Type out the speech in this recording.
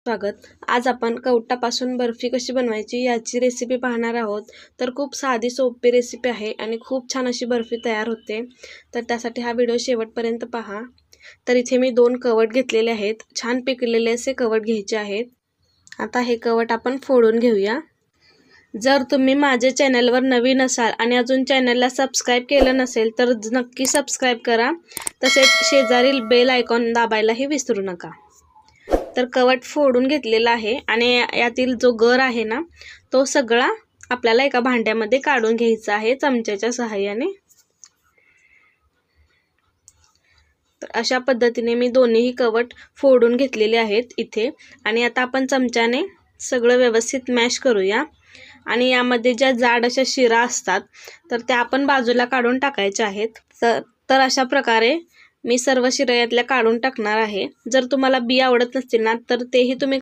स्वागत। आज आपण कवटापासून बर्फी कशी बनवायची याची रेसिपी पाहणार आहोत। तर खूप साधी सोपी रेसिपी आहे आणि खूप छान अशी बर्फी तयार होते। तर त्यासाठी हा व्हिडिओ शेवटपर्यंत पहा। तर इथे मी 2 कवट घेतलेले आहेत, छान पिकलेले असे कवट घ्यायचे आहेत। आता हे कवट आपण फोडून घेऊया। जर तुम्ही माझ्या चॅनलवर नवीन असाल आणि अजून चॅनलला सबस्क्राइब केलं नसेल तर नक्की सबस्क्राइब करा, तसेच शेजारील बेल आयकॉन दाबायलाही विसरू नका। तर कवट फोडून घेतलेला आहे आणि यातील जो गर आहे ना तो सगळा आपल्याला एका भांड्यामध्ये काढून घ्यायचा आहे चमच्याच्या सहाय्याने। तर अशा पद्धतीने मी दोन्ही कवट फोडून घेतलेले आहेत इथे। आणि आता आपण चमच्याने सगळं व्यवस्थित मॅश करूया। आणि यामध्ये ज्या जाड अशा शिरा असतात तर त्या आपण बाजूला काढून टाकायच्या आहेत। तर अशा प्रकारे मी सर्व शिरा यातल्या काढून टाकणार आहे। जर तुम्हाला बी आवडत नसतील ना तर तेही तुम्ही